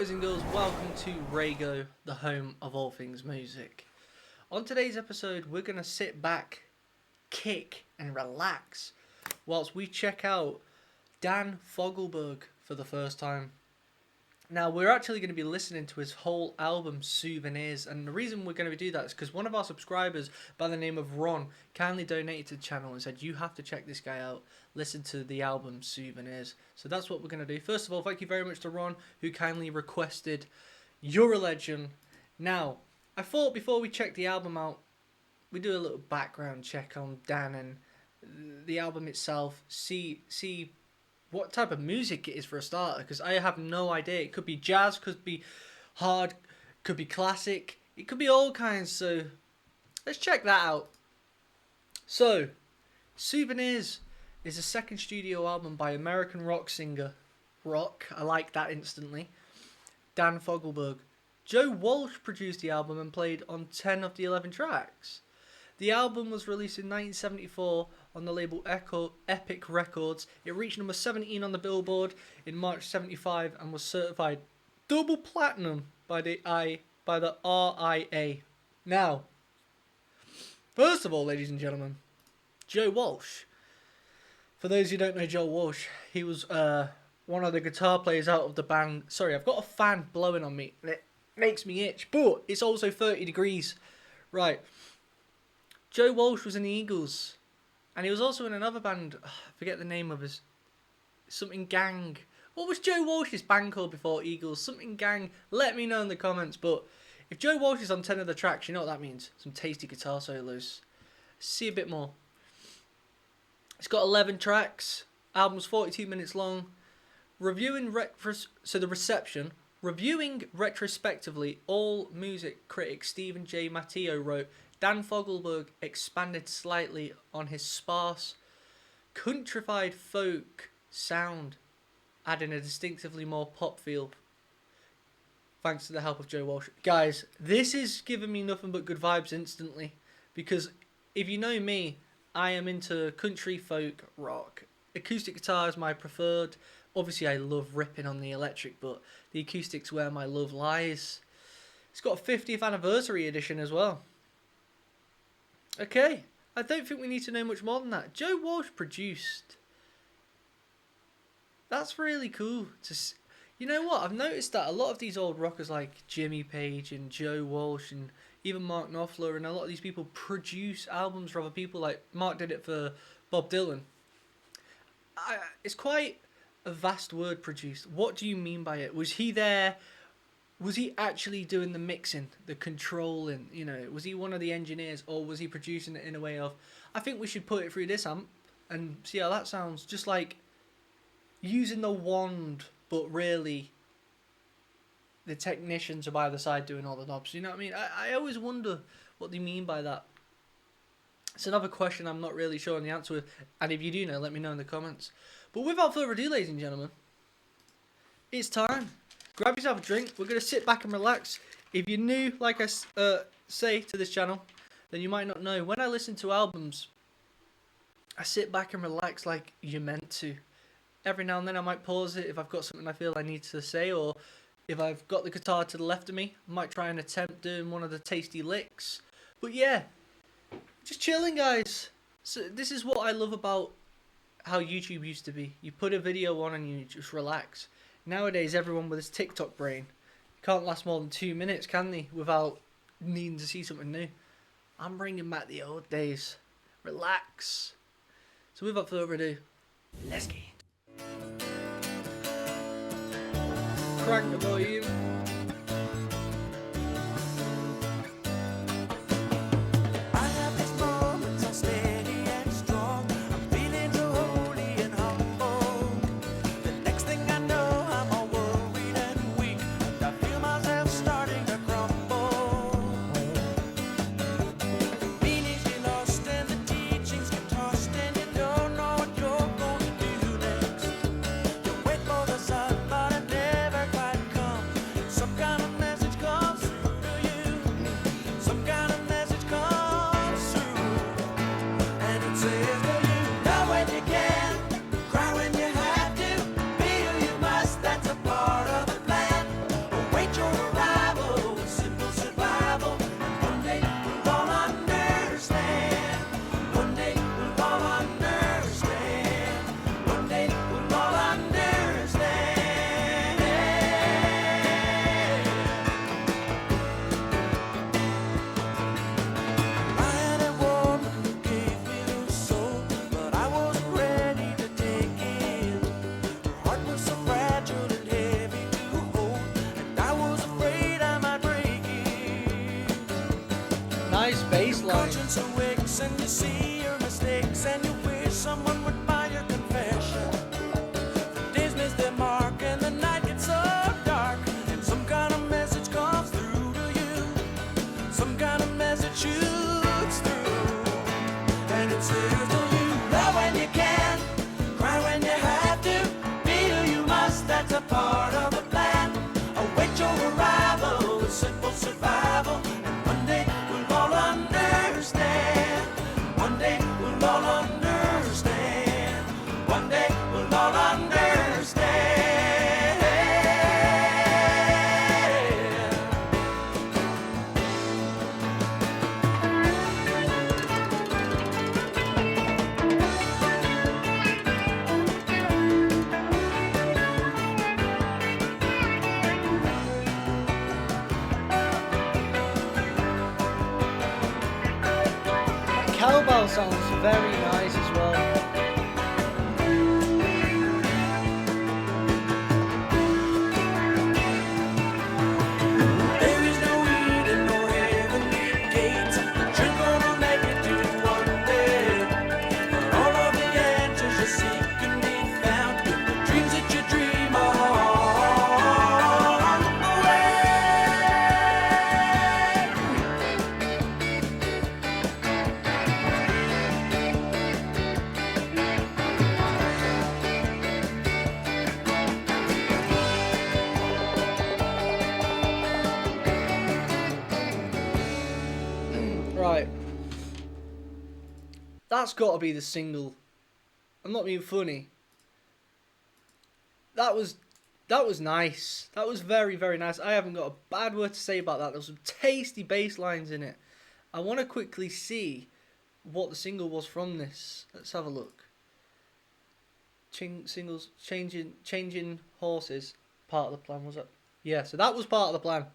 boys and girls, welcome to Raygo, the home of all things music. On today's episode, we're going to sit back, kick and relax whilst we check out Dan Fogelberg for the first time. Now, we're actually going to be listening to his whole album, Souvenirs, and the reason we're going to do that is because one of our subscribers by the name of Ron kindly donated to the channel and said, you have to check this guy out, listen to the album, Souvenirs. So that's what we're going to do. First of all, thank you very much to Ron, who kindly requested You're a Legend. Now, I thought before we check the album out, we do a little background check on Dan and the album itself, see what type of music it is for a starter, because I have no idea. It could be jazz, could be hard, could be classic, it could be all kinds, so let's check that out. So, Souvenirs is a second studio album by American rock singer, I like that instantly, Dan Fogelberg. Joe Walsh produced the album and played on 10 of the 11 tracks. The album was released in 1974 on the label Epic Records. It reached number 17 on the Billboard in March 75 and was certified double platinum by the RIA. Now, first of all, ladies and gentlemen, Joe Walsh. For those who don't know Joe Walsh, he was one of the guitar players out of the band. Sorry, I've got a fan blowing on me and it makes me itch, but it's also 30 degrees. Right. Joe Walsh was in the Eagles, and he was also in another band. I forget the name of his. Something Gang. What was Joe Walsh's band called before Eagles? Something Gang. Let me know in the comments. But if Joe Walsh is on 10 of the tracks, you know what that means. Some tasty guitar solos. See a bit more. It's got 11 tracks. Album's 42 minutes long. Reviewing retrospectively, All Music critic Stephen J. Matteo wrote, Dan Fogelberg expanded slightly on his sparse, countrified folk sound, adding a distinctively more pop feel, thanks to the help of Joe Walsh. Guys, this is giving me nothing but good vibes instantly, because if you know me, I am into country folk rock. Acoustic guitar is my preferred. Obviously, I love ripping on the electric, but the acoustic's where my love lies. It's got a 50th anniversary edition as well. Okay, I don't think we need to know much more than that. Joe Walsh produced. That's really cool. You know what? I've noticed that a lot of these old rockers like Jimmy Page and Joe Walsh and even Mark Knopfler and a lot of these people produce albums for other people. Like Mark did it for Bob Dylan. It's quite a vast word, produced. What do you mean by it? Was he there? Was he actually doing the mixing, the controlling, you know, was he one of the engineers, or was he producing it in a way of, I think we should put it through this amp and see how that sounds, just like using the wand, but really the technicians are by the side doing all the knobs, you know what I mean? I always wonder what they mean by that. It's another question I'm not really sure on the answer with, and if you do know, let me know in the comments. But without further ado, ladies and gentlemen, it's time. Grab yourself a drink. We're going to sit back and relax. If you're new, like I say to this channel, then you might not know. When I listen to albums, I sit back and relax like you're meant to. Every now and then I might pause it if I've got something I feel I need to say, or if I've got the guitar to the left of me, I might try and attempt doing one of the tasty licks. But yeah, just chilling, guys. So this is what I love about how YouTube used to be. You put a video on and you just relax. Nowadays, everyone with his TikTok brain can't last more than 2 minutes, can they, without needing to see something new. I'm bringing back the old days. Relax. So without further ado, let's get it. Crank the volume. Some guy line. Conscience awakes and you see your mistakes and you wish someone would buy your confession. The days miss their mark and the night gets so dark, and some kind of message comes through to you. Some kind of message shoots through, and it says to you, love when you can, cry when you have to, be who you must, that's a part of the plan. Await your arrival with simple survival, and one day we'll all understand. One day we'll all understand. One day we'll all understand. Cowbell sounds very nice as well. There is no Eden nor heavenly gates that you're gonna make it to one day. But all of the answers you seek can be found in the dreams that you dream on the way. Right. That's got to be the single. I'm not being funny. That was nice. That was very, very nice. I haven't got a bad word to say about that. There's some tasty bass lines in it. I want to quickly see what the single was from this. Let's have a look. Singles changing horses. Part of the plan, was it? Yeah, so that was part of the plan.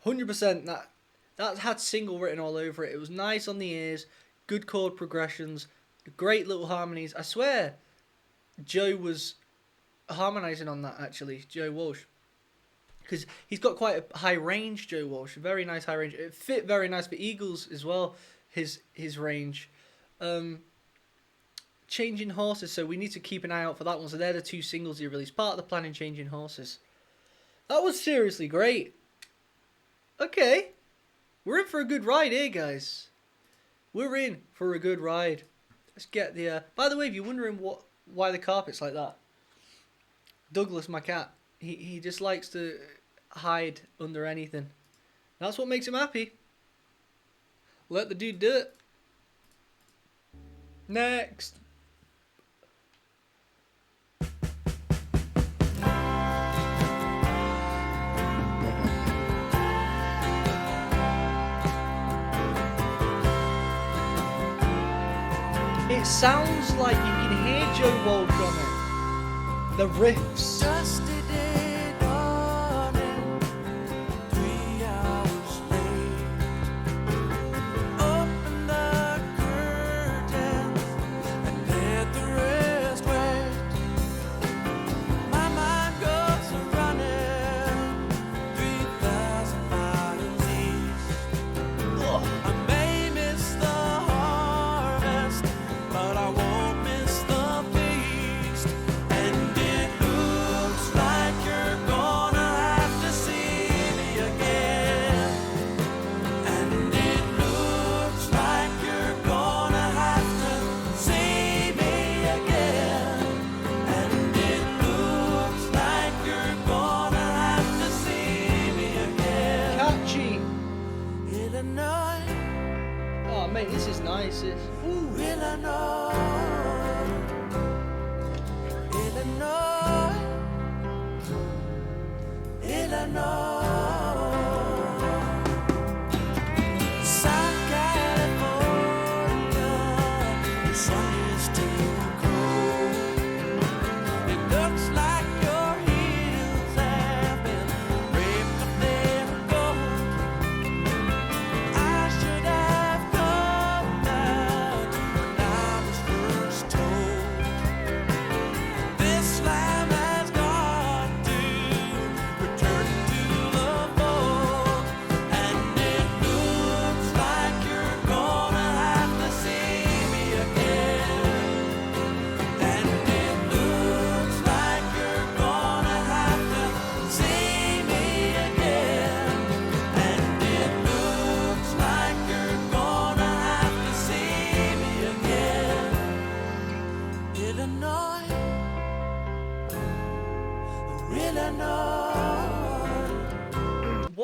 100% that had single written all over it. It was nice on the ears, good chord progressions, great little harmonies. I swear Joe was harmonizing on that, actually, Joe Walsh. Because he's got quite a high range, Joe Walsh. Very nice high range. It fit very nice for Eagles as well, his range. Changing Horses, so we need to keep an eye out for that one. So they're the two singles he released. Part of the plan in Changing Horses. That was seriously great. Okay. We're in for a good ride here, guys. We're in for a good ride. Let's get the... By the way, if you're wondering why the carpet's like that, Douglas, my cat, he just likes to hide under anything. That's what makes him happy. Let the dude do it. Next. It sounds like you can hear Joe Walsh on it. The riffs. Dusty day dawning, 3 hours late. Open the curtains and let the rest wait. My mind goes running 3,000 miles east. I may miss the harvest, but I won't miss the feast. And it looks like you're gonna have to see me again. And it looks like you're gonna have to see me again. And it looks like you're gonna have to see me again. Catchy. Illinois, Oh, mate, this is nice. Illinois, Illinois, Illinois, South California, the sun is still cold. It looks like your heels have been raped of their gold. I should have come out when I was first told. This land has got to return to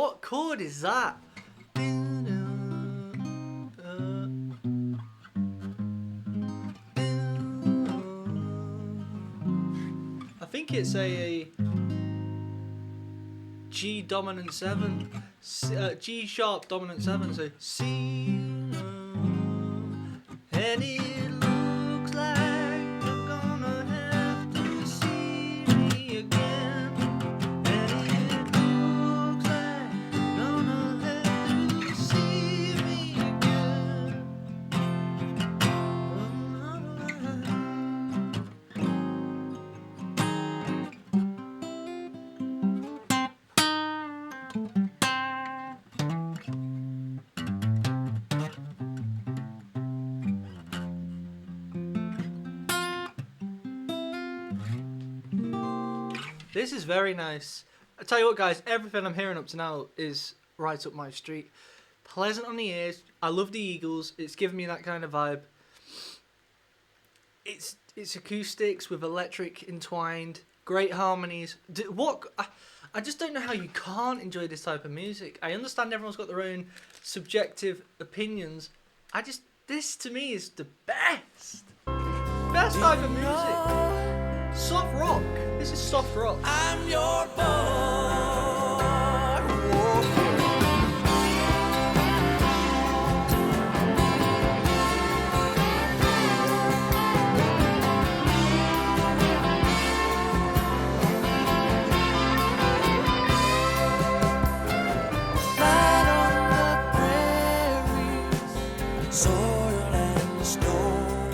What chord is that? I think it's a G dominant 7, G sharp dominant 7, so C, and it looks like you're gonna have to see me again, and it looks like you're gonna have to see me again. This is very nice. I tell you what, guys, everything I'm hearing up to now is right up my street. Pleasant on the ears. I love the Eagles. It's giving me that kind of vibe. It's acoustics with electric entwined. Great harmonies. I just don't know how you can't enjoy this type of music. I understand everyone's got their own subjective opinions. This to me is the best. Best type of music. Soft rock. This is soft rock. I'm your boy. Right on the prairies, soil and stone,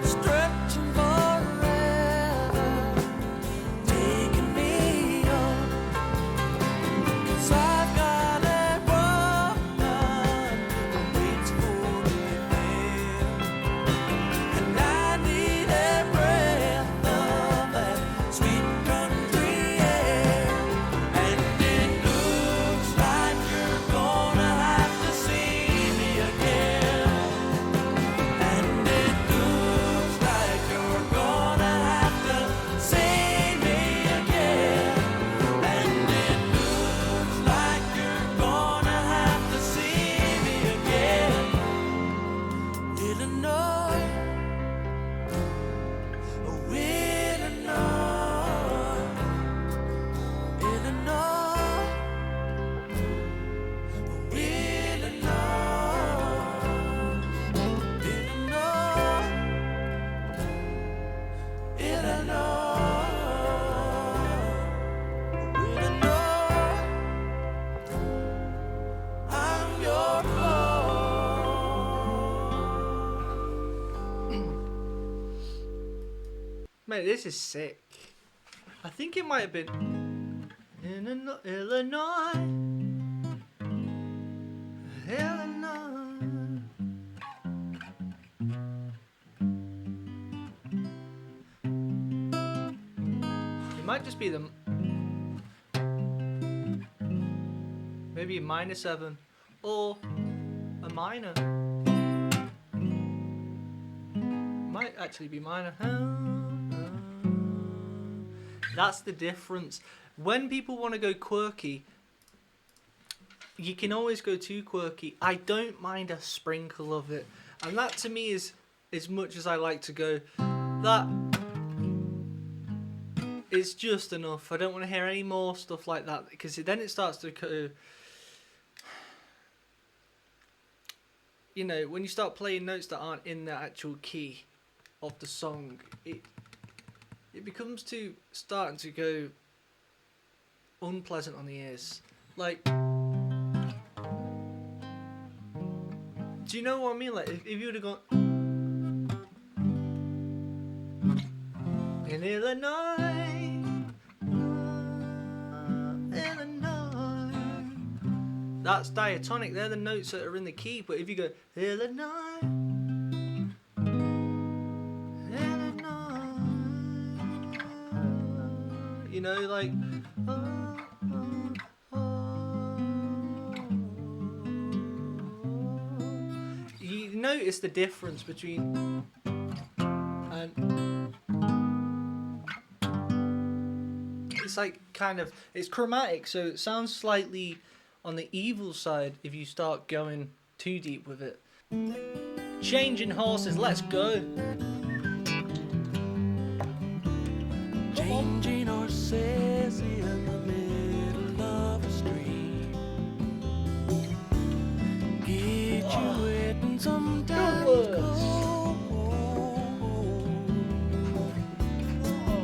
stretching forever, taking me on. 'Cause I've got a woman that waits for me there, and I need a breath of that sweet country air. And it looks like you're gonna have to see me again. And it looks like you're gonna have to see me again. And it looks like you're gonna have to see me again. Illinois, oh Illinois, Illinois, oh Illinois, Illinois, Illinois, I'm your boy. Mate, this is sick. I think it might have been Illinois. Illinois. It might just be the maybe a minor 7 or a minor. Might actually be minor. That's the difference. When people want to go quirky, you can always go too quirky. I don't mind a sprinkle of it. And that to me is as much as I like to go. That is just enough. I don't want to hear any more stuff like that, because then it starts to go, you know, when you start playing notes that aren't in the actual key of the song, it becomes starting to go unpleasant on the ears. Like, do you know what I mean? Like, if you would have gone in Illinois, Illinois, that's diatonic. They're the notes that are in the key. But if you go Illinois, Illinois, you know, like. You notice the difference between and it's like kind of, it's chromatic, so it sounds slightly on the evil side if you start going too deep with it. Changing horses, let's go. Changing horses in the middle of a street. Get you wet and sometimes cold.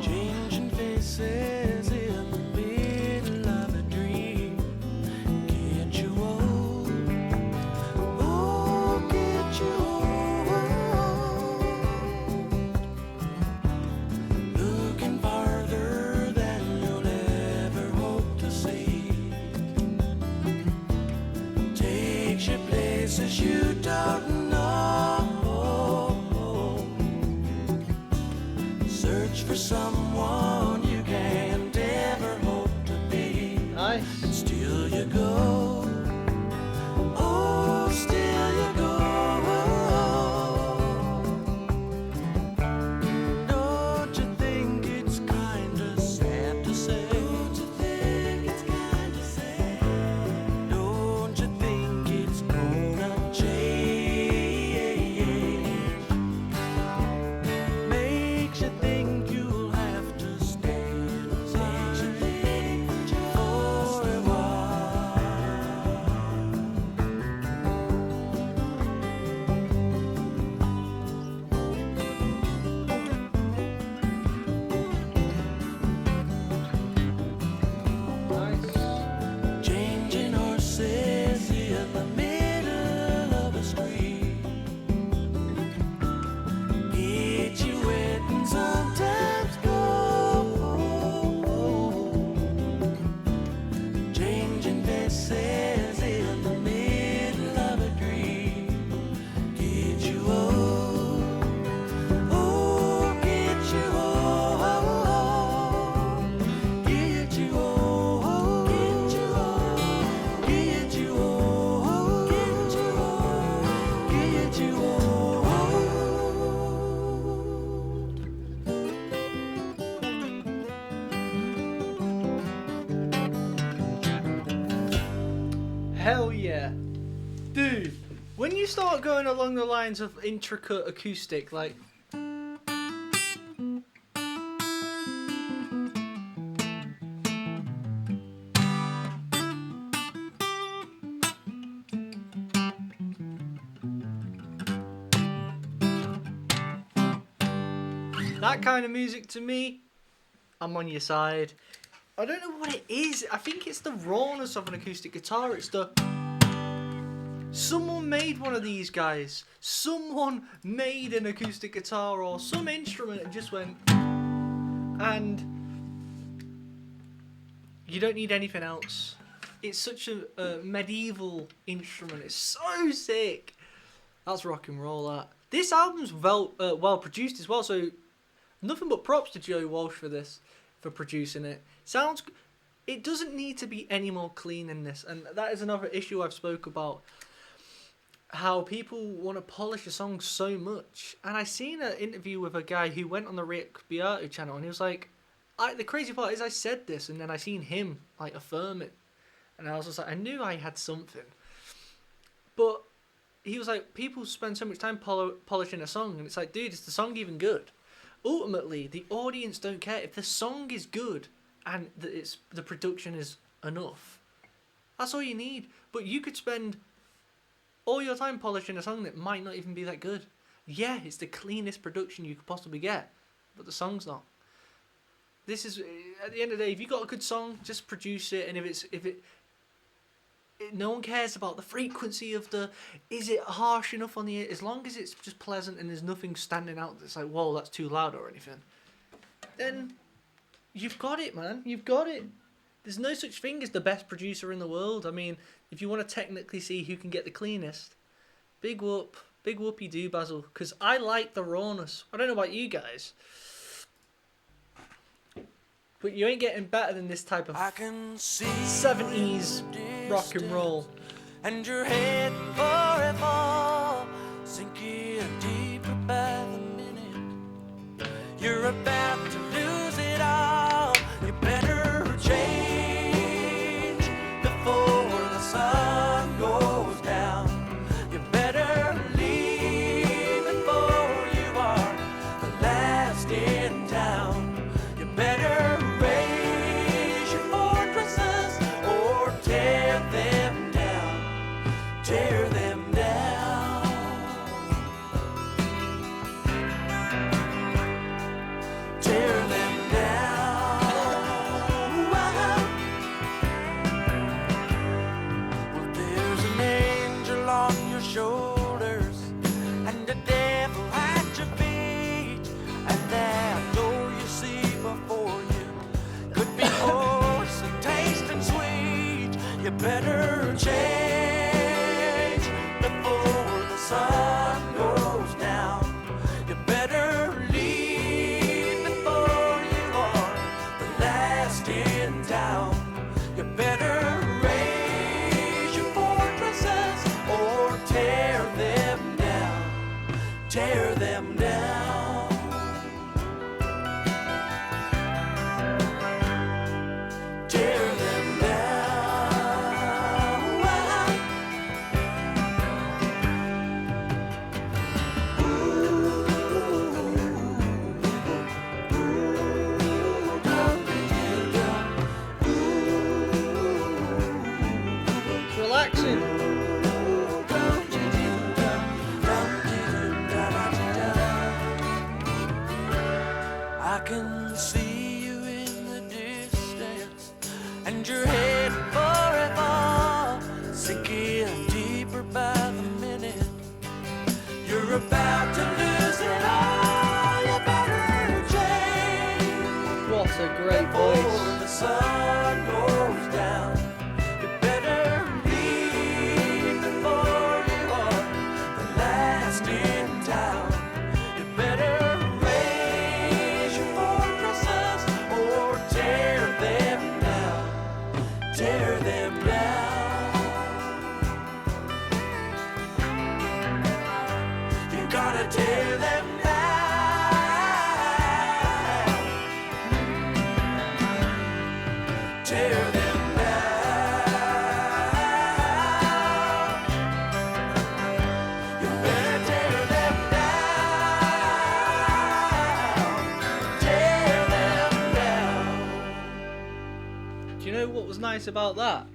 Changing faces in the middle of a dream. Get you old. Oh, get you old. Looking farther than you'll ever hope to see. Takes you places you don't know. Search for someone you can't ever hope to be. Nice. And still you go. Oh, still you go. Don't you think it's kinda sad to say? Don't you think it's kinda sad? Don't you think it's gonna change? Makes you think you'll have to stay inside for a while. Nice. Changing horses in the middle of a street. Get you wet and sometimes cold. Changing faces in the middle of a dream. Get you old. Oh, get you old. Get you old. Get you old. Get you old. Get you old. Get you old. Hell yeah. Dude, when you start going along the lines of intricate acoustic, like... that kind of music to me, I'm on your side. I don't know what it is. I think it's the rawness of an acoustic guitar. It's the... Someone made one of these guys. Someone made an acoustic guitar or some instrument and just went... And... you don't need anything else. It's such a medieval instrument. It's so sick. That's rock and roll, that. This album's well produced as well, so... Nothing but props to Joe Walsh for this, for producing it. Sounds, it doesn't need to be any more clean than this, and that is another issue I've spoke about. How people want to polish a song so much, and I seen an interview with a guy who went on the Rick Beato channel, and he was like, the crazy part is I said this, and then I seen him like affirm it, and I was just like, I knew I had something, but he was like, people spend so much time polishing a song, and it's like, dude, is the song even good? Ultimately, the audience don't care if the song is good and the production is enough. That's all you need. But you could spend all your time polishing a song that might not even be that good. Yeah, it's the cleanest production you could possibly get, but the song's not. This is, at the end of the day, if you got a good song, just produce it, and if it no one cares about the frequency of is it harsh enough on the ear, as long as it's just pleasant and there's nothing standing out that's like, whoa, that's too loud or anything, then you've got it, man. You've got it. There's no such thing as the best producer in the world. I mean, if you want to technically see who can get the cleanest, big whoopie do, Basil, because I like the rawness. I don't know about you guys, but you ain't getting better than this type of I can see 70s rock and roll. And you're heading for a fall, sinking deeper by the minute. You're about to lose it all. You better shoulders and the devil at your feet. And that door you see before you could be coarse and tasting sweet. You better change before the sun goes down. You better leave before you are the last in town. You better raise your fortresses or tear them down. Tear them down. Tear them down. It's relaxing. I can see you in the distance, and you're headed for a fall, sinking deeper by the minute. You're about to lose it all. You better change What a great before voice. the sun goes down. You better leave before you are the last in town. You better raise your fortresses or tear them down. Tear them down. You gotta tear them down. Tear them down. You better tear them down. Tear them down. Do you know what was nice about that?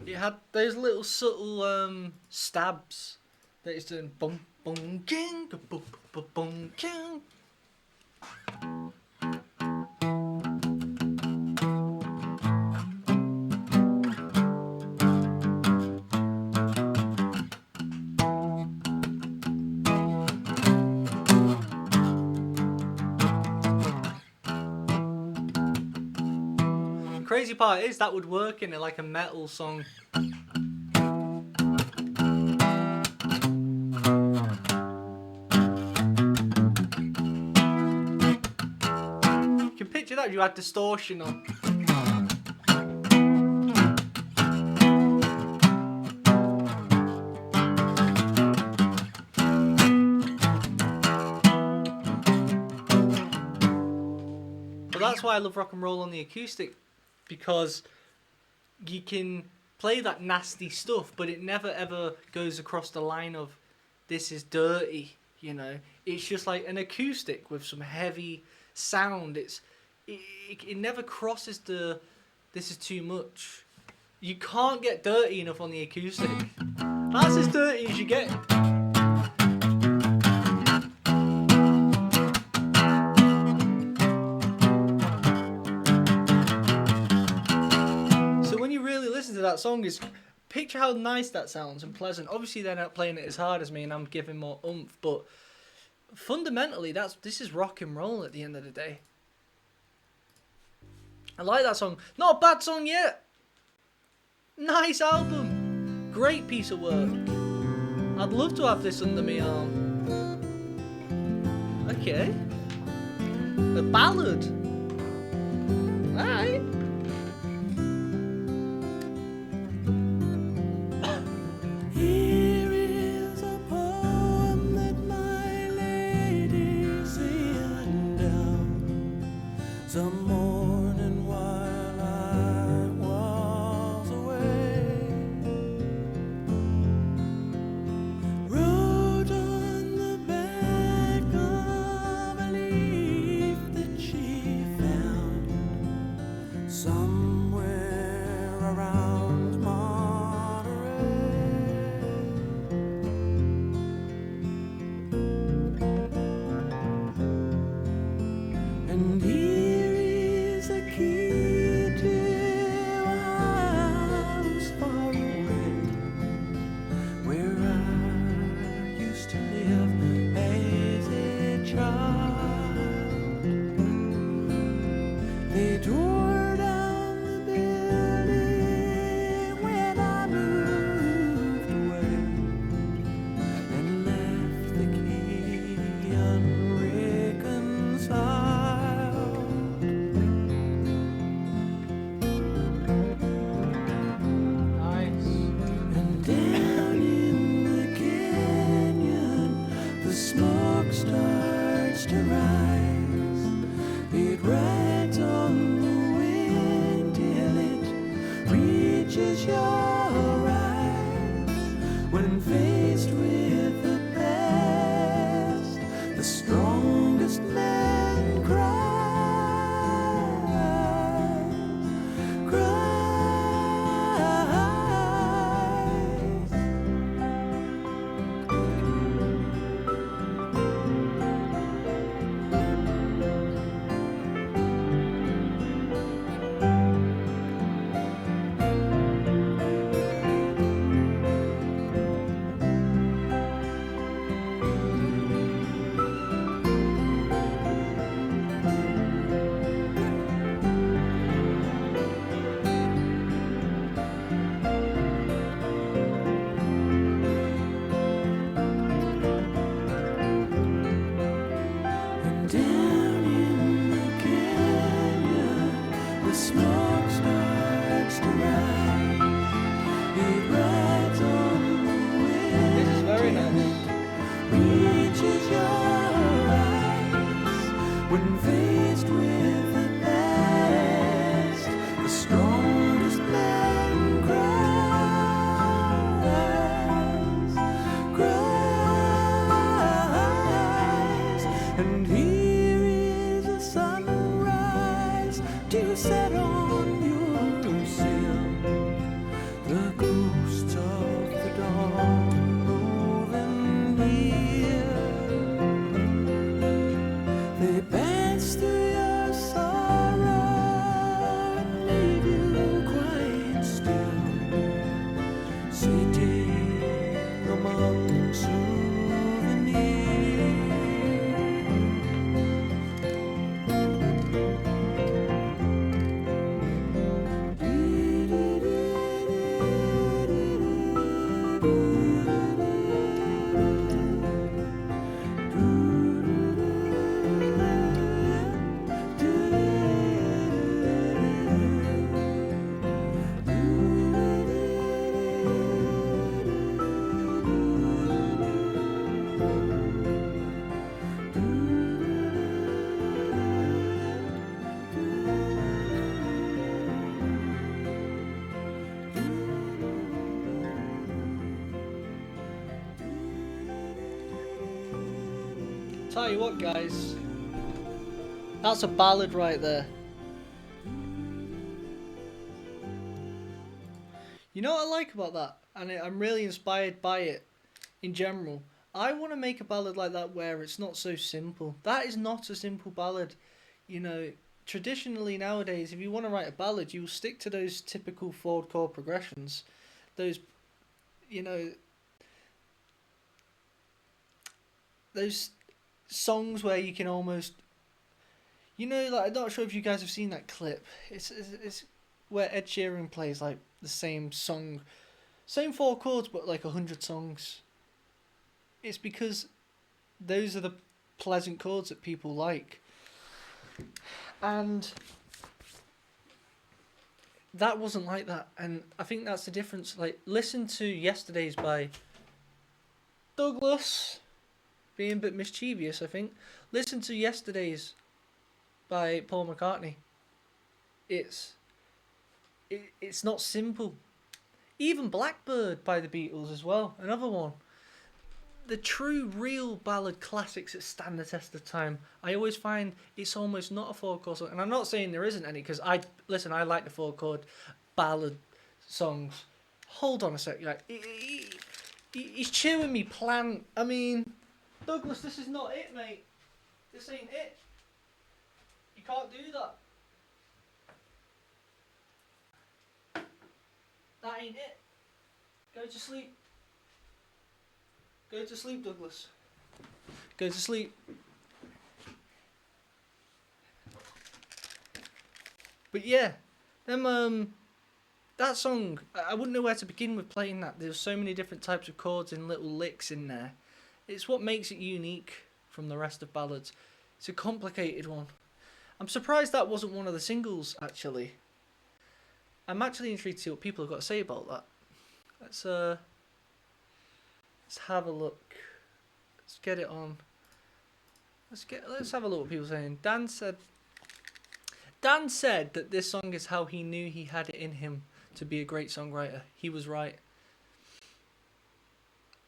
It had those little subtle stabs that it's doing bum bum king bum bum bum king. The crazy part is that would work in like a metal song. You can picture that if you had distortion on. But that's why I love rock and roll on the acoustic, because you can play that nasty stuff, but it never ever goes across the line of this is dirty, you know. It's just like an acoustic with some heavy sound. It never crosses the this is too much. You can't get dirty enough on the acoustic. That's as dirty as you get. So when you really listen to that song, is picture how nice that sounds and pleasant. Obviously they're not playing it as hard as me and I'm giving more oomph, but fundamentally this is rock and roll at the end of the day. I like that song. Not a bad song yet. Nice album. Great piece of work. I'd love to have this under my arm. Okay. A ballad. Alright. Here is a poem that my lady's in down some morning while I was away. Wrote on the back of a leaf that she found reaches your eyes when faced with the past. The strongest man cries. And down in the canyon, the smoke starts to rise. It rides on the wind. This is very nice. Reaches your eyes when faced with the past. The strongest man cries. And here is a sunrise to set on your sail. The ghosts of the dawn moving near. They pass through your sorrow and leave you quite still, sitting among souvenirs. Tell you what, guys, that's a ballad right there. You know what I like about that, and I'm really inspired by it in general. I want to make a ballad like that where it's not so simple. That is not a simple ballad. You know, traditionally nowadays, if you want to write a ballad, you'll stick to those typical 4-chord progressions. Those, you know, those songs where you can almost, you know, like, I'm not sure if you guys have seen that clip. It's where Ed Sheeran plays like the same song, same 4 chords, but like 100 songs. It's because those are the pleasant chords that people like, and that wasn't like that. And I think that's the difference. Like, listen to Yesterday's by Douglas, being a bit mischievous, I think. Listen to Yesterday's by Paul McCartney. It's not simple. Even Blackbird by the Beatles as well, another one. The true, real ballad classics that stand the test of time, I always find it's almost not a 4-chord song. And I'm not saying there isn't any, because I like the 4-chord ballad songs. Hold on a sec, like, he's chewing me plant. I mean, Douglas, this is not it, mate. This ain't it. You can't do that. That ain't it. Go to sleep. Go to sleep, Douglas. Go to sleep. But yeah, that song, I wouldn't know where to begin with playing that. There's so many different types of chords and little licks in there. It's what makes it unique from the rest of ballads. It's a complicated one. I'm surprised that wasn't one of the singles, actually. I'm actually intrigued to see what people have got to say about that. Let's have a look. Let's get it on. Let's have a look what people are saying. Dan said that this song is how he knew he had it in him to be a great songwriter. He was right.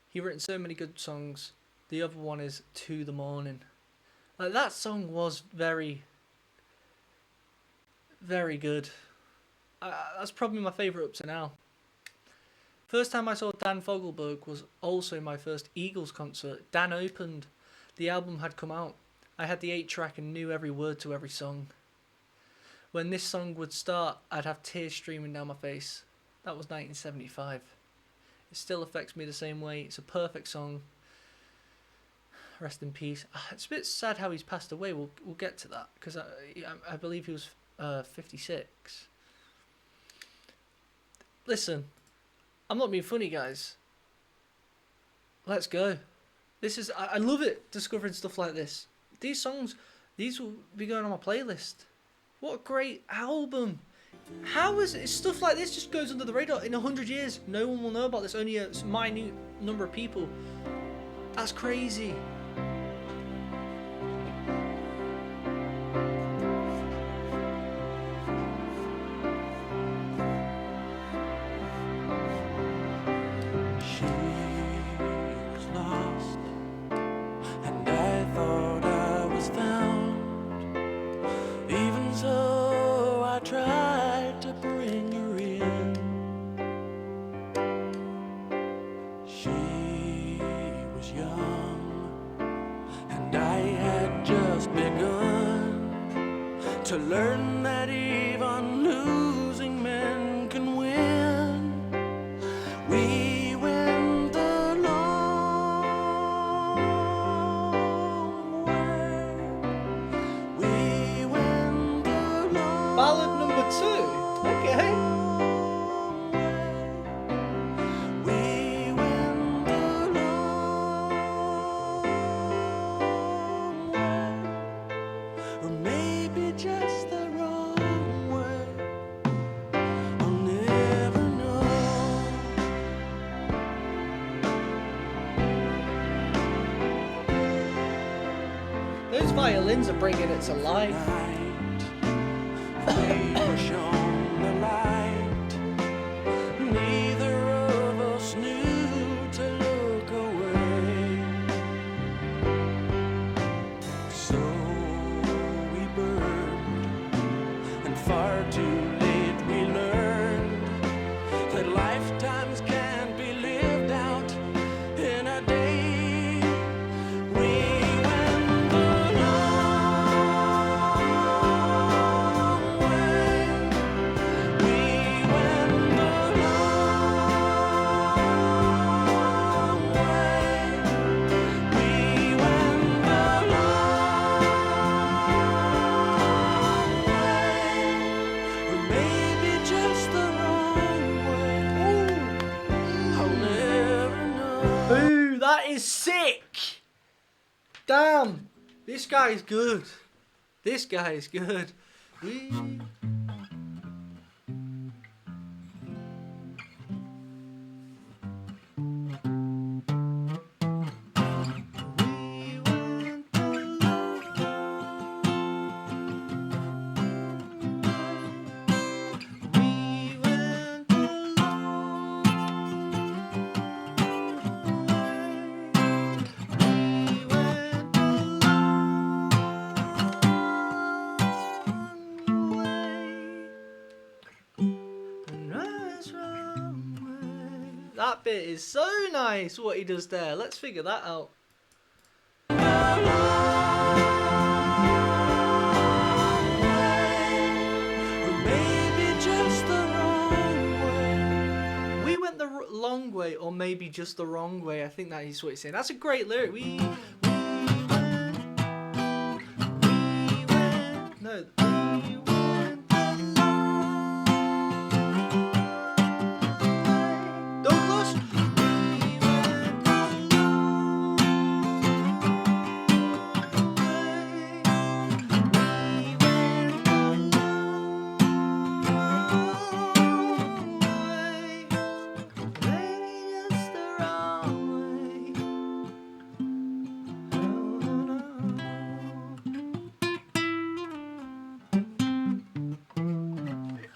He written so many good songs. The other one is To the Morning. Like, that song was very, very good. That's probably my favourite up to now. First time I saw Dan Fogelberg was also my first Eagles concert. Dan opened. The album had come out. I had the 8-track and knew every word to every song. When this song would start, I'd have tears streaming down my face. That was 1975. It still affects me the same way. It's a perfect song. Rest in peace. It's a bit sad how he's passed away. We'll get to that, because I believe he was 56. Listen, I'm not being funny, guys. Let's go. I love it, discovering stuff like this. These songs, these will be going on my playlist. What a great album. How is it? Stuff like this just goes under the radar. In 100 years, no one will know about this. Only a minute number of people. That's crazy. To learn that even losing men can win. We went the long way. We went the long Ballad number 2. Okay. We went the long way. Or maybe just the wrong way. I'll never know. Those violins are bringing it to life. We were shown the light. Neither of us knew to look away. So we burned, and far too late we learned that lifetimes can't be lived out in a day. We went the long way. We went the long way. We went the long way. Or maybe just the wrong way. I'll never know. Ooh, that is sick. Damn. This guy is good. This guy is good. We... That bit is so nice, what he does there. Let's figure that out. We went the long way, or maybe just the wrong way. I think that is what he's saying. That's a great lyric. We went, no. We went Douglas?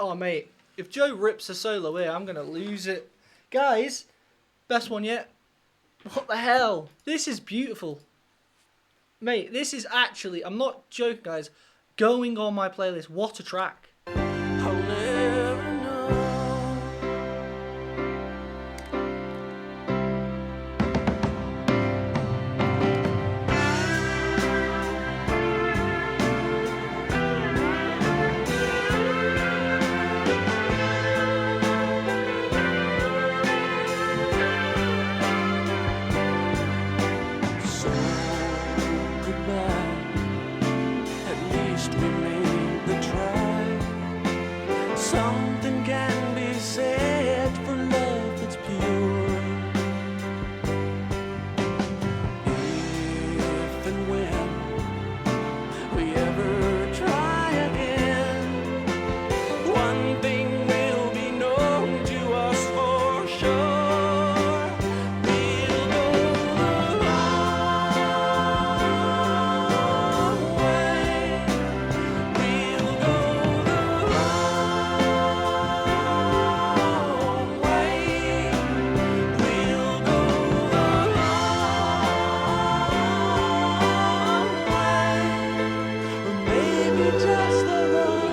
Oh, mate, If Joe rips a solo here, I'm going to lose it. Guys, best one yet. What the hell? This is beautiful. Mate, this is actually, I'm not joking, guys, going on my playlist. What a track. I'll never know. So goodbye. At least we made the try. Something can be said for love that's pure. If and when we ever try again, one thing will be known to us for sure. We'll go the long way. We'll go the long way. We'll go the long way. Or maybe just the wrong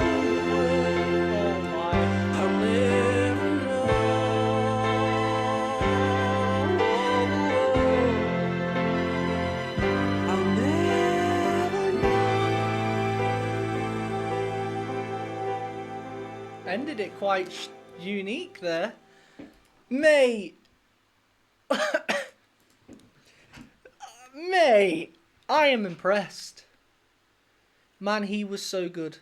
way. I'll never know. I'll never know. Ended it quite unique there. Mate. Mate. I am impressed. Man, he was so good.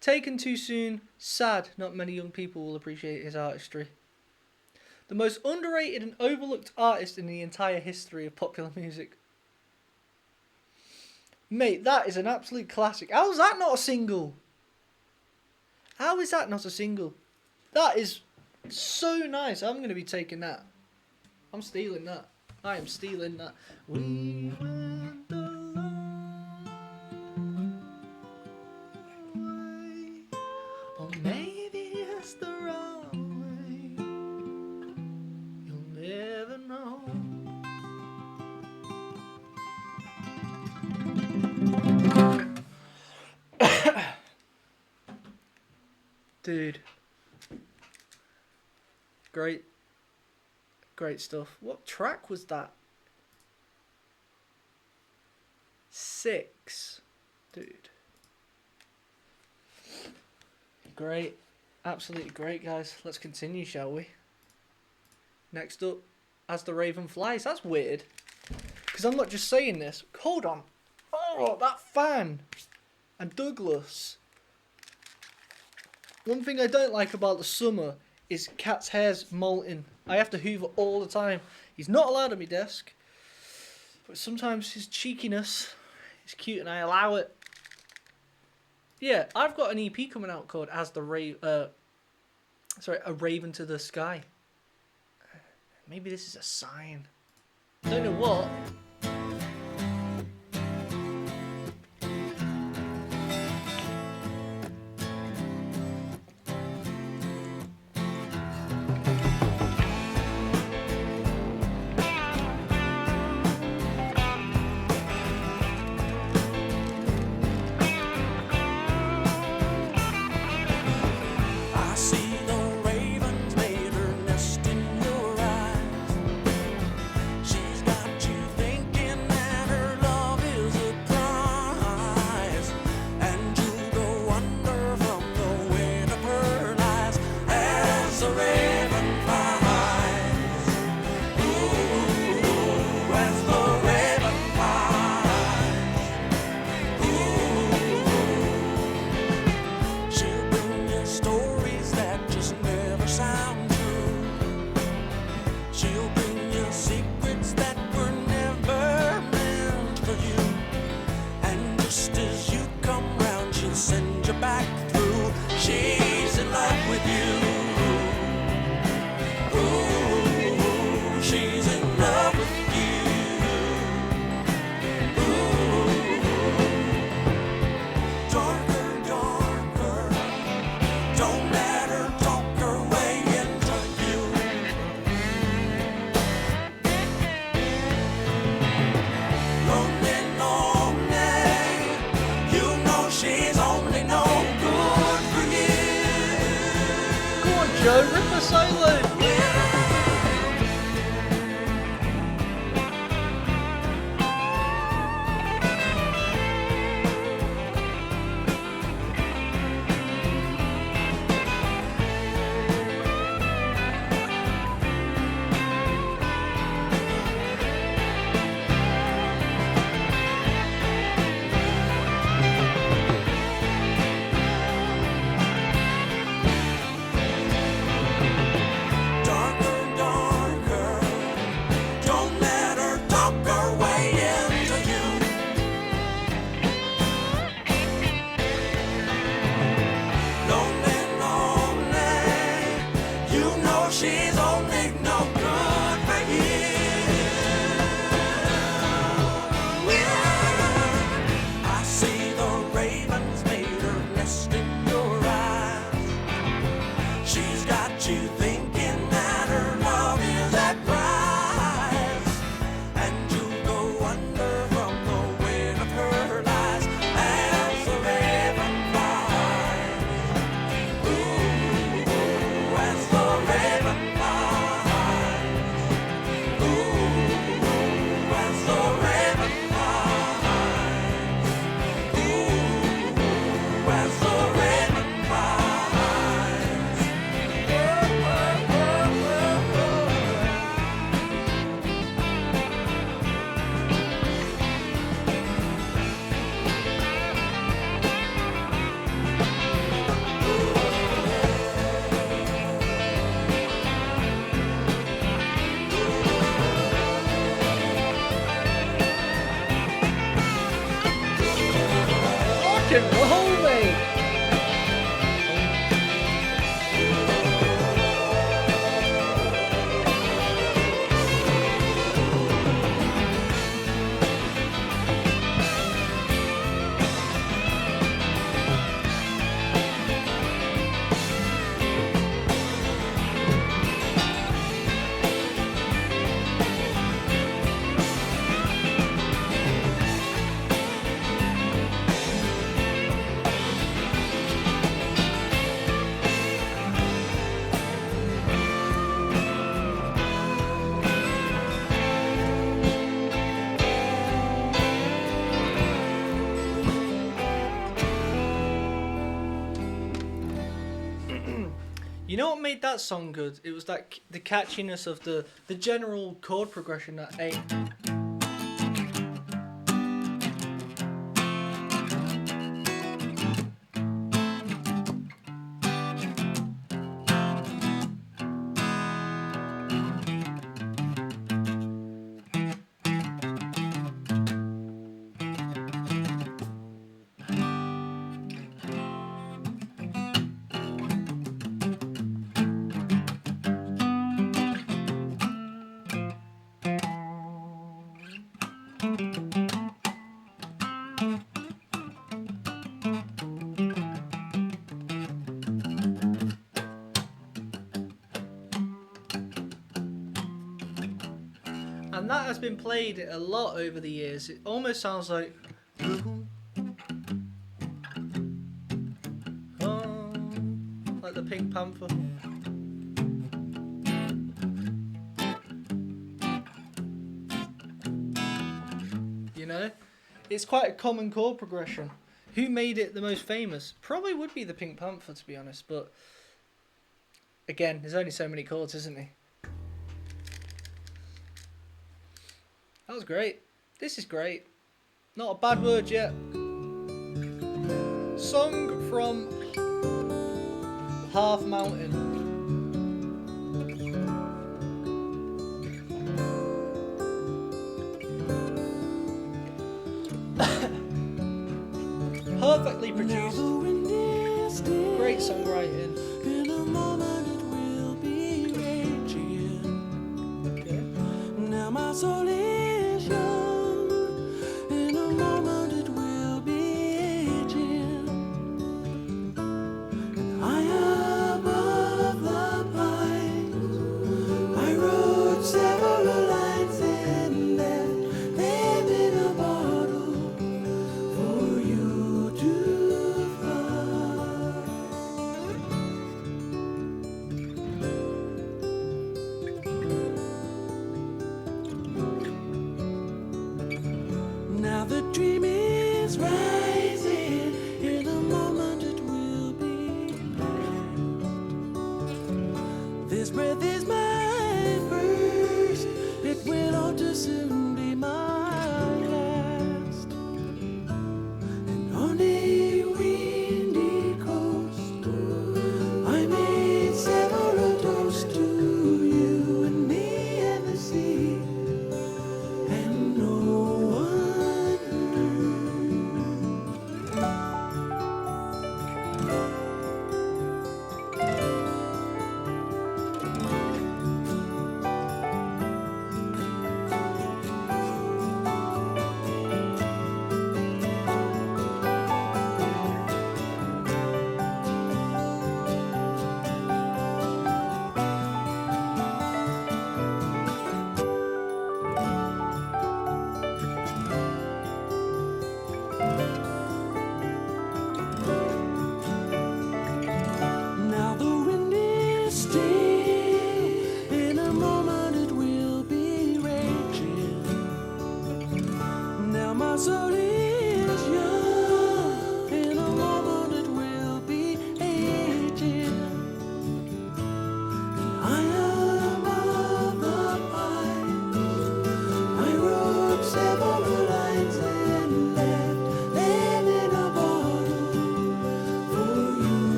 Taken too soon. Sad not many young people will appreciate his artistry. The most underrated and overlooked artist in the entire history of popular music. Mate, that is an absolute classic. How is that not a single? How is that not a single? That is so nice. I'm going to be taking that. I'm stealing that. I am stealing that. We went the long way. Or maybe it's the wrong way. You'll never know. Dude. Great. Great stuff. What track was that? 6. Dude. Great. Absolutely great, guys. Let's continue, shall we? Next up, As the Raven Flies. That's weird. Because I'm not just saying this. Hold on. Oh, that fan. And Douglas. One thing I don't like about the summer is Cat's hair's molting. I have to hoover all the time. He's not allowed on my desk. But sometimes his cheekiness is cute and I allow it. Yeah, I've got an EP coming out called As the A Raven to the Sky. Maybe this is a sign. Don't know what. I see the ravens made her nest in your eyes. She's got you thinking that her love is a prize, and you'll go under from the weight of her lies as the raven flies. Ooh, as the raven flies. Ooh, she'll bring you stories that just never sound true. She'll bring you secrets that were never meant for you. And just as you come round, she'll send you back through. She's in love with you. Ooh, she's in love with you. Ooh, darker, darker. Don't let her talk Oh, she's only no good for you. Yeah. I see the ravens made her nest in your eyes. She's got you thinking that her love is that prize, and you'll go under from the weight of her lies as the raven flies. Ooh, as the raven flies. Ooh, as the raven flies. Ooh, as the raven flies. Rock and roll, mate. You know what made that song good? It was that the catchiness of the general chord progression that A. And that has been played a lot over the years. It almost sounds like like the Pink Panther. You know? It's quite a common chord progression. Who made it the most famous? Probably would be the Pink Panther, to be honest, but again, there's only so many chords, isn't there? That was great. This is great. Not a bad word yet. Song from Half Mountain. Perfectly produced. Great songwriting. In a moment it will be raging. Okay. Now my soul is young. In a moment it will be aging. And high above the pines, I wrote several lines and left them in a bottle for you to find. Now the dream is rising. In a moment it will be past. This breath is my first. It will all too soon be my last. And on a windy coast, I made several toasts to you and me and the sea. And no one heard.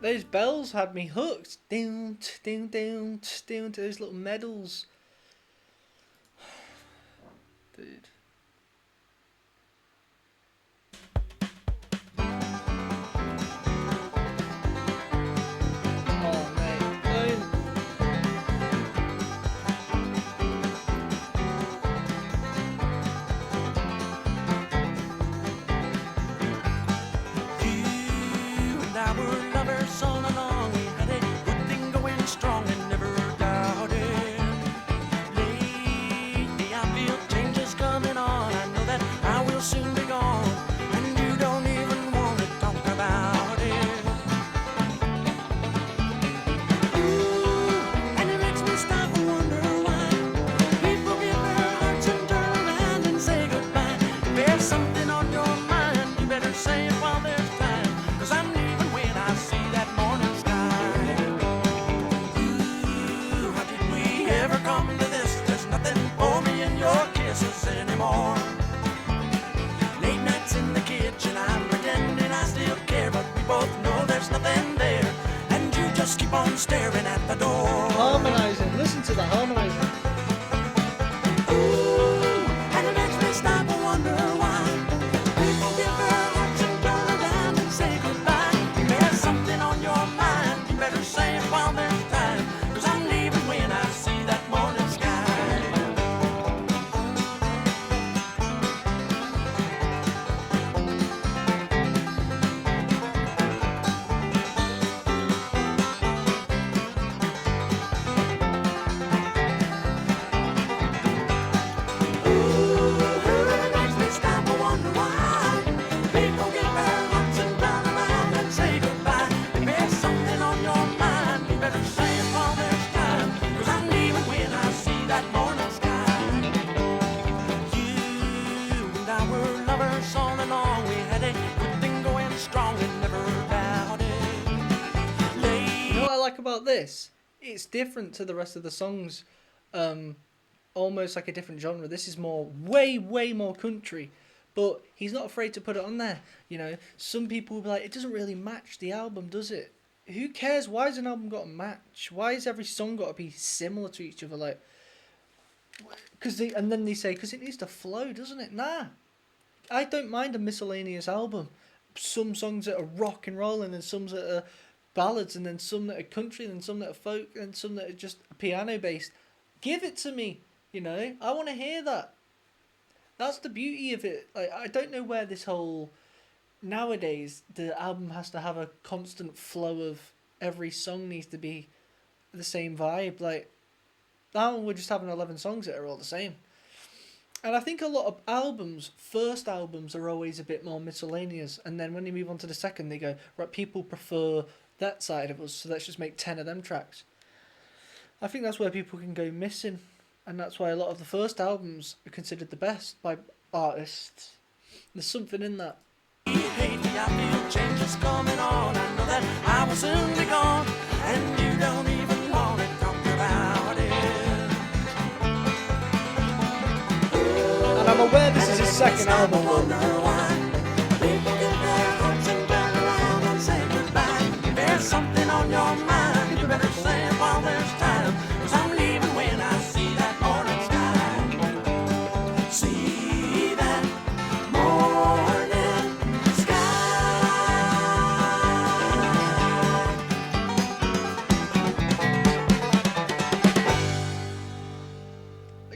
Those bells had me hooked. Down, down, down, down to those little medals. Dude. Oh, mate. Don't. You and I were lovers all along. We had a good thing going strong and never doubted. Lately I feel changes coming on. I know that I will soon be gone, and you don't even want to talk about it. Ooh, and it makes me stop and wonder why people give their hearts and turn around and say goodbye. If there's something on your mind, you better say it while there's time, 'cause I'm leaving when I see that morning sky. Ooh, how did we ever come to this? There's nothing for me in your kisses anymore. Late nights in the kitchen, I'm pretending I still care, but we both know there's nothing there, and you just keep on staring at the door. Harmonizing. Listen to the harmonizing. Ooh, and it makes me stop and wonder why people give their hearts and turn around and say goodbye. If there's something on your mind, you better say it while there's time, 'cause I'm leaving when I see that morning sky. It makes me stop and wonder why people give their hearts and turn around and say goodbye. If there's something on your mind, you better say it while there's time, 'cause I'm leaving when I see that morning sky. You and I were lovers all along. We had a good thing going strong and never doubted. You know what I like about this? It's different to the rest of the songs. Almost like a different genre. This is way more country. But he's not afraid to put it on there. You know, some people will be like, it doesn't really match the album, does it? Who cares? Why has an album got to match? Why has every song got to be similar to each other? Like, and then they say, because it needs to flow, doesn't it? Nah. I don't mind a miscellaneous album. Some songs that are rock and roll, and then some that are ballads, and then some that are country, and then some that are folk, and some that are just piano based. Give it to me, you know. I want to hear that. That's the beauty of it. Like, I don't know where this whole nowadays the album has to have a constant flow of every song needs to be the same vibe. Like that one, we're just having 11 songs that are all the same. And I think a lot of albums, first albums, are always a bit more miscellaneous, and then when they move on to the second, they go, right, people prefer that side of us, so let's just make 10 of them tracks. I think that's where people can go missing, and that's why a lot of the first albums are considered the best by artists. There's something in that. Lately I feel changes coming on. I know that I will soon be gone, and you don't even want to talk about it. And I'm aware this is his second album. Wonder why people get their hearts and turn around and say goodbye. If there's something on your mind, you better say it while there's time, 'cause I'm leaving when I see that morning sky. See that morning sky.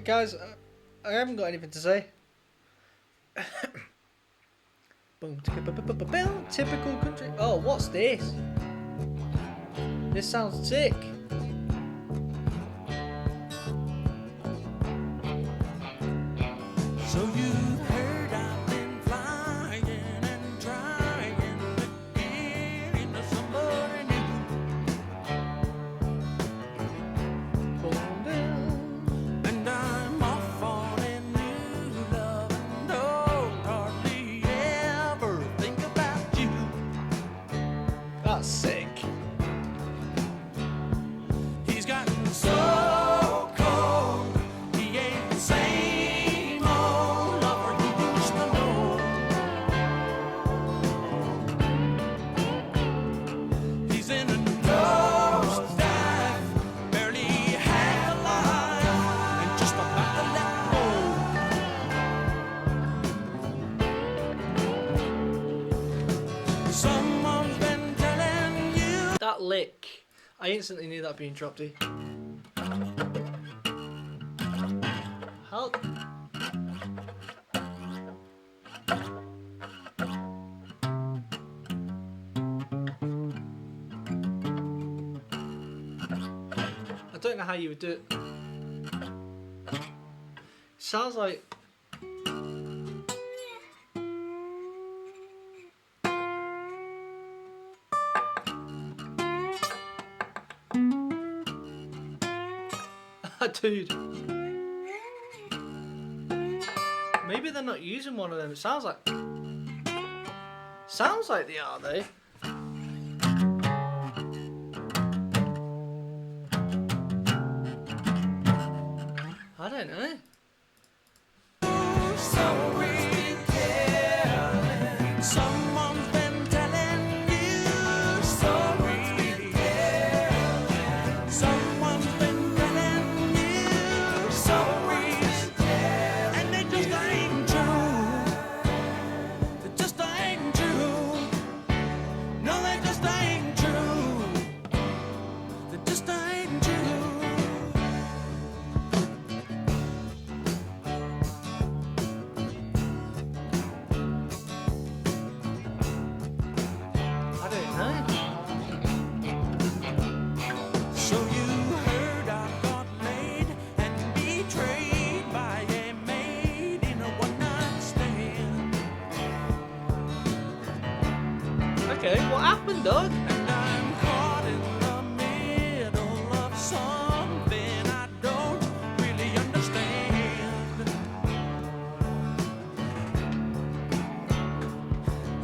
Guys, I haven't got anything to say. Boom, boom, typical country. Oh, what's this? This sounds sick. So you heard I've been flying and trying to get into somebody new. Boom, boom. And I'm off on a new love and don't hardly ever think about you. That's sick. He's gotten so cold, he ain't the same old lover I instantly knew that being dropped. How? I don't know how you would do it. Sounds like. Dude. Maybe they're not using one of them. It sounds like. Sounds like they are, though. I don't know. Someone's been telling you stories. Someone's been telling you stories, and they just ain't true. They just ain't true. No, they just ain't true. They just ain't true. I don't know. So you heard I got laid and betrayed by a maid in a one-night stand. Okay, what happened, dog? And I'm caught in the middle of something I don't really understand.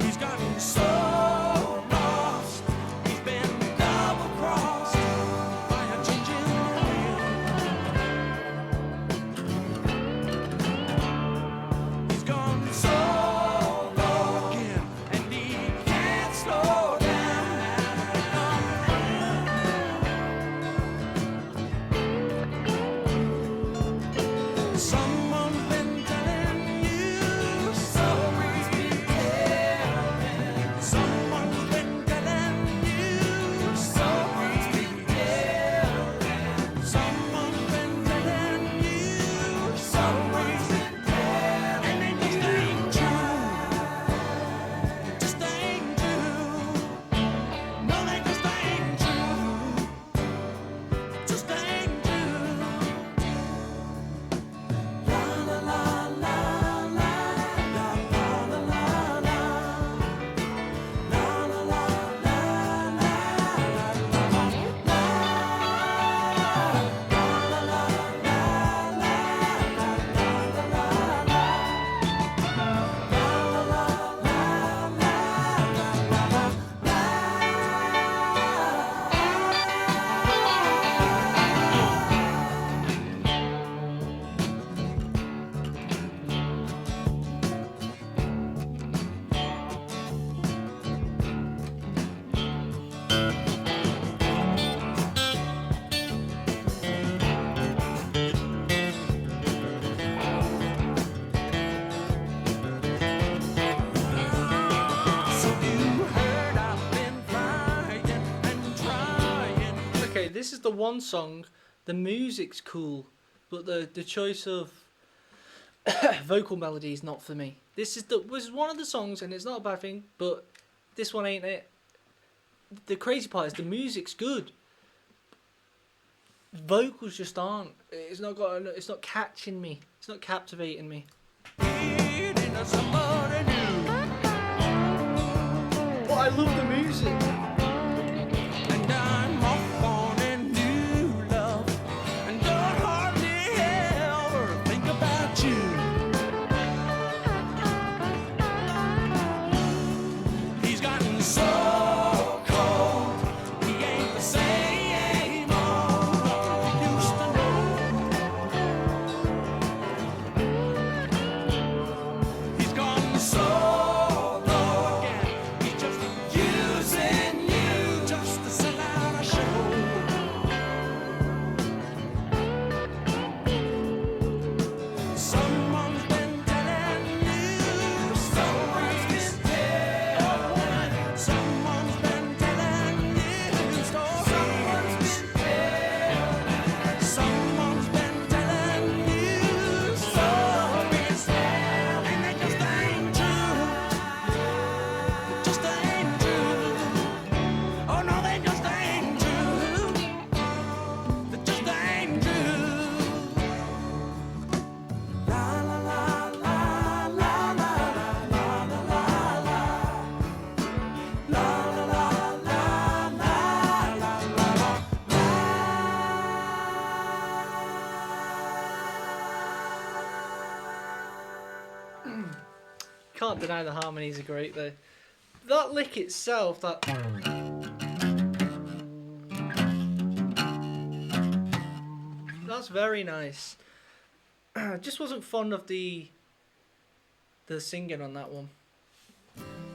He's gotten so lost, he's been double-crossed by a changing wind. He's gone so low again, and he can't slow down now. Someone's been telling you stories. Someone's been telling you stories. Someone's been telling you stories, and they just ain't true. They just ain't true. No, they just ain't true. Just ain't true. La la la la la la la la la la la la la So you heard I've been flying and trying. Okay, this is the one song. The music's cool, but the choice of vocal melody is not for me. This was one of the songs, and it's not a bad thing, but this one ain't it. The crazy part is the music's good. Vocals just aren't. It's not catching me. It's not captivating me. Needing somebody new. But I love the music. And I'm off on a new love, and don't hardly ever think about you. He's gotten so cold, he ain't the same old he used to know. He's gone so low again, he's just using Can't deny the harmonies are great though. That lick itself, that's very nice. Just wasn't fond of the singing on that one.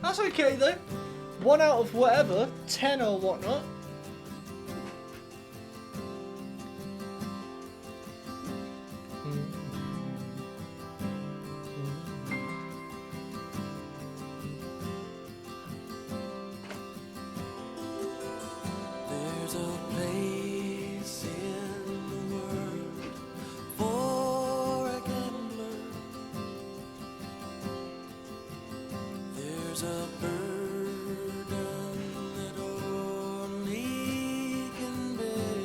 That's okay though. 1 out of whatever, 10 or whatnot. There's a place in the world for a gambler. There's a burden that only can bear.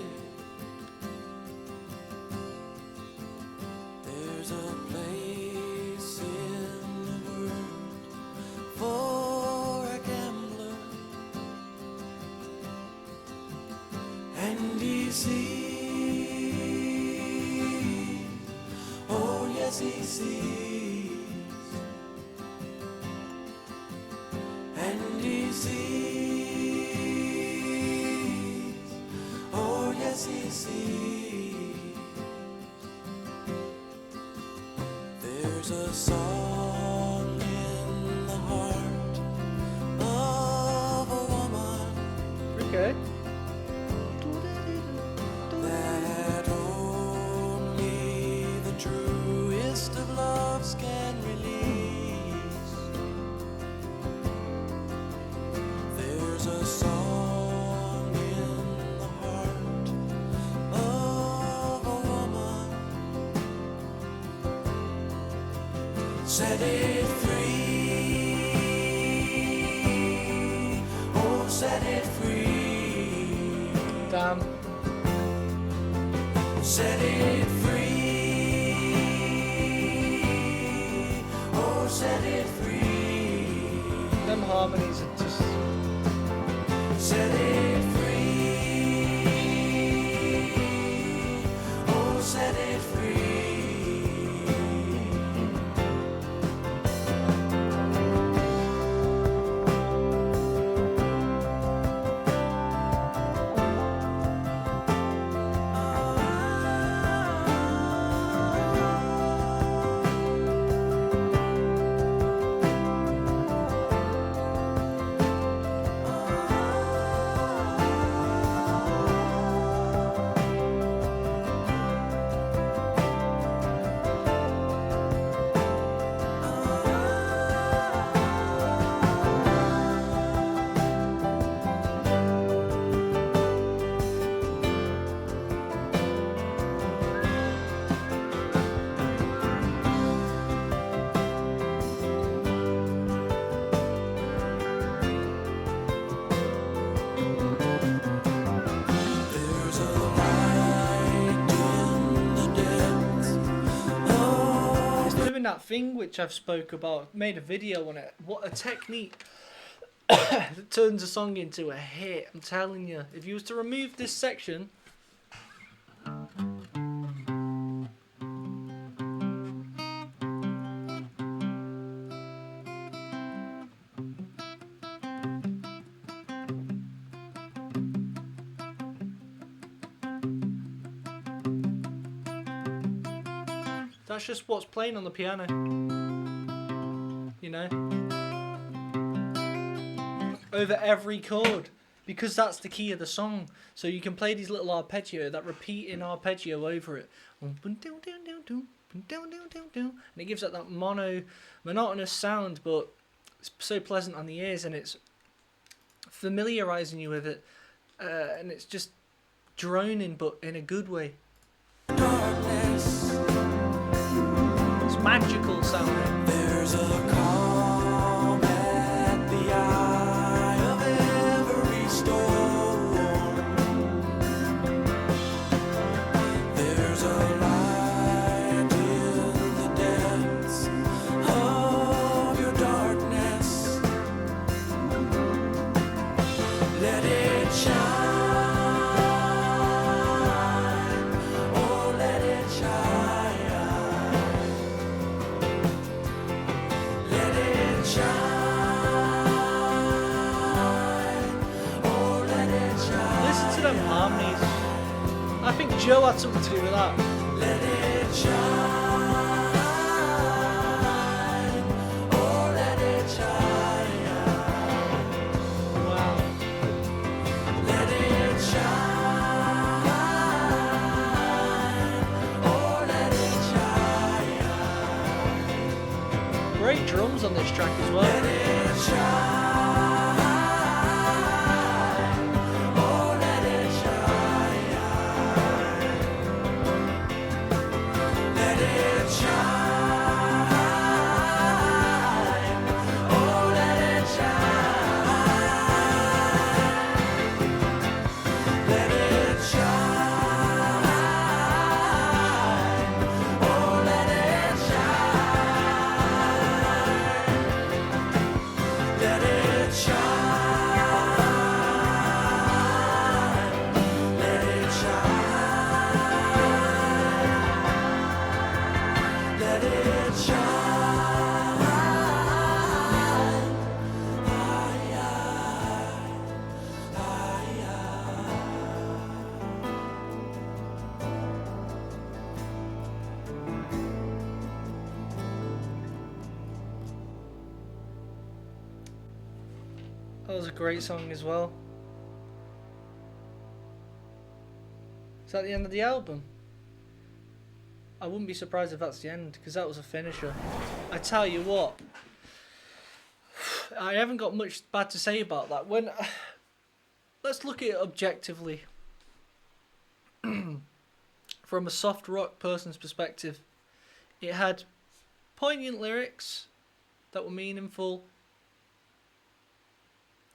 There's a place in the world for a gambler. And he sees, oh yes he sees. And he sees, oh yes he sees. There's a song in the heart of a woman Okay. that only the truest of loves can release. There's a song in the heart of a woman. Set it free, oh set it free. Damn. Set it free, oh set it free. Them harmonies are just. Set it free, oh set it free. There's a light in the depths of It's doing that thing which I've spoke about, made a video on it. What a technique that turns a song into a hit. I'm telling you, if you was to remove this section, that's just what's playing on the piano. You know? Over every chord. Because that's the key of the song. So you can play these little arpeggio, that repeating arpeggio over it. And it gives it that monotonous sound, but it's so pleasant on the ears, and it's familiarizing you with it. And it's just droning, but in a good way. darkness. It's magical sounding. There's a calm at the eye of every storm. There's a light in the depths of your darkness. Let it shine, oh let it shine. Joe had something to do with that. Let it shine. Oh, let it shine. Wow. Let it shine. Oh, let it shine. Great drums on this track as Let well. it shine. Oh, let it shine. Let it shine. Oh, let it shine. Let it shine. Oh, let it shine. Let it shine. Let it shine. Let it That was a great song as well. Is that the end of the album? I wouldn't be surprised if that's the end, because that was a finisher. I tell you what, I haven't got much bad to say about that. Let's look at it objectively. From a soft rock person's perspective, it had poignant lyrics that were meaningful.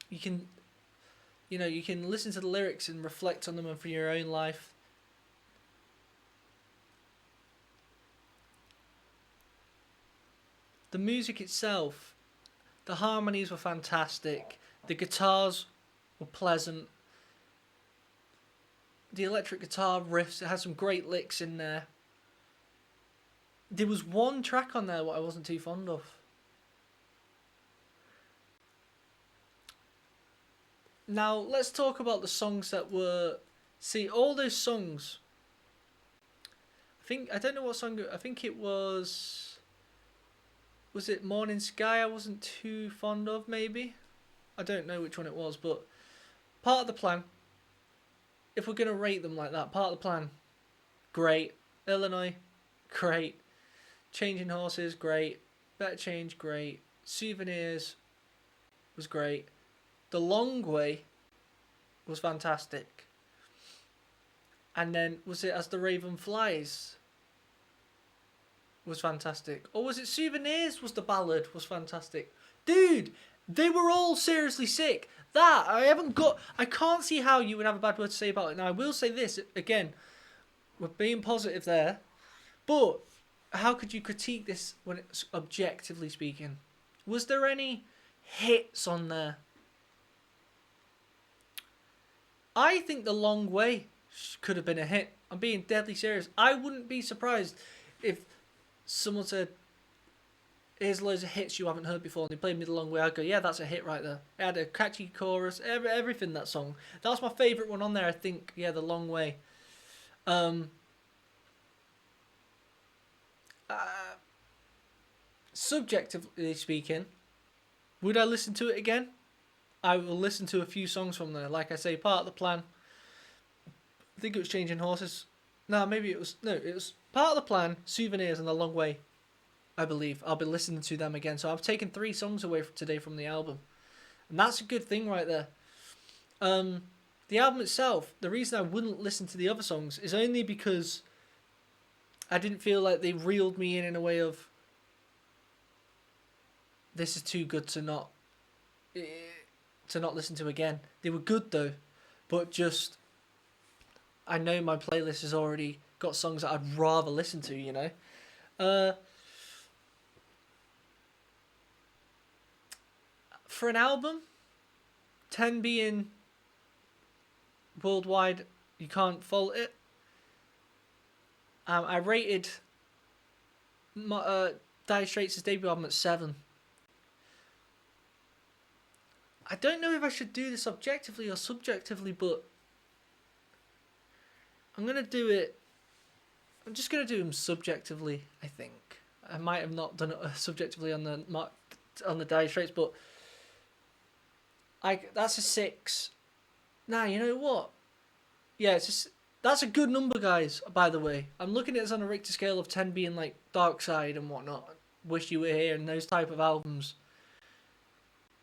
You can listen to the lyrics and reflect on them and for your own life. The music itself, the harmonies were fantastic. The guitars were pleasant. The electric guitar riffs, it had some great licks in there. There was one track on there what I wasn't too fond of. Now, let's talk about the songs that were... See, all those songs... I don't know what song... I think it was... Was it Morning Sky I wasn't too fond of, maybe? I don't know which one it was, but... Part of the Plan. If we're going to rate them like that, Part of the Plan, great. Illinois, great. Changing Horses, great. Better Change, great. Souvenirs was great. The Long Way was fantastic. And then, was it As the Raven Flies? Was fantastic. Or was it Souvenirs was the ballad? Was fantastic. Dude, they were all seriously sick. I can't see how you would have a bad word to say about it. Now, I will say this, again, we're being positive there. But, how could you critique this when it's objectively speaking? Was there any hits on there? I think The Long Way could have been a hit. I'm being deadly serious. I wouldn't be surprised if someone said, here's loads of hits you haven't heard before, and they played me The Long Way. I'd go, yeah, that's a hit right there. It had a catchy chorus, everything, that song. That was my favourite one on there, I think. Yeah, The Long Way. Subjectively speaking, would I listen to it again? I will listen to a few songs from there. Like I say, Part of the Plan. I think it was Changing Horses. No, maybe it was... No, it was Part of the Plan, Souvenirs, and The Long Way. I believe. I'll be listening to them again. So I've taken 3 songs away today from the album. And that's a good thing right there. The album itself, the reason I wouldn't listen to the other songs is only because I didn't feel like they reeled me in a way of, this is too good to not listen to again. They were good though, but just, I know my playlist has already got songs that I'd rather listen to, you know. For an album, 10 being worldwide, you can't fault it. I rated Dire Straits' debut album at 7. I don't know if I should do this objectively or subjectively, but I'm gonna do it. I'm just gonna do them subjectively. I think I might have not done it subjectively on the Dire Straits, but that's a 6. Nah, you know what? Yeah, that's a good number, guys. By the way, I'm looking at this on a Richter scale of 10 being like Dark Side and whatnot. Wish You Were Here and those type of albums.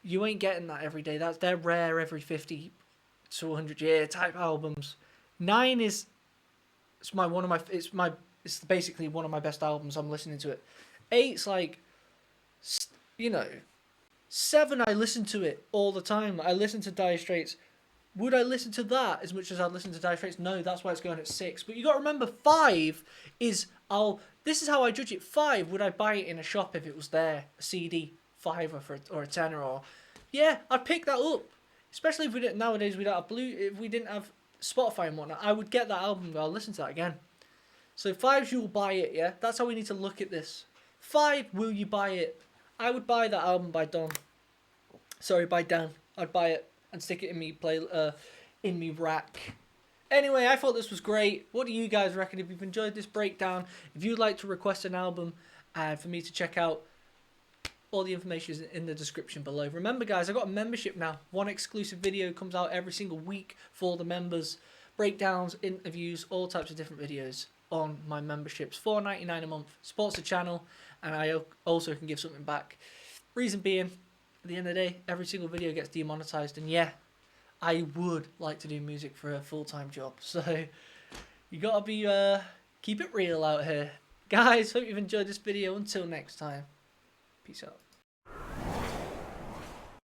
You ain't getting that every day. They're rare every 50 to 100 year type albums. 9 is it's basically one of my best albums. I'm listening to it. 8's like, you know, 7 I listen to it all the time. I listen to Dire Straits. Would I listen to that as much as I'd listen to Dire Straits? No, that's why it's going at 6. But you got to remember, 5 is this is how I judge it. 5, would I buy it in a shop if it was there, a CD, 5 or a tenner, or yeah, I'd pick that up. Especially if we didn't nowadays we don't have if we didn't have Spotify and whatnot, I would get that album and I'll listen to that again. So 5's you'll buy it, yeah? That's how we need to look at this. 5, will you buy it? I would buy that album by Dan. I'd buy it and stick it in me rack. Anyway, I thought this was great. What do you guys reckon? If you've enjoyed this breakdown, if you'd like to request an album for me to check out, all the information is in the description below. Remember, guys, I've got a membership now. One exclusive video comes out every single week for the members. Breakdowns, interviews, all types of different videos on my memberships. $4.99 a month. Supports the channel, and I also can give something back. Reason being, at the end of the day, every single video gets demonetized, and yeah, I would like to do music for a full-time job. So you gotta be keep it real out here. Guys, hope you've enjoyed this video. Until next time, peace out.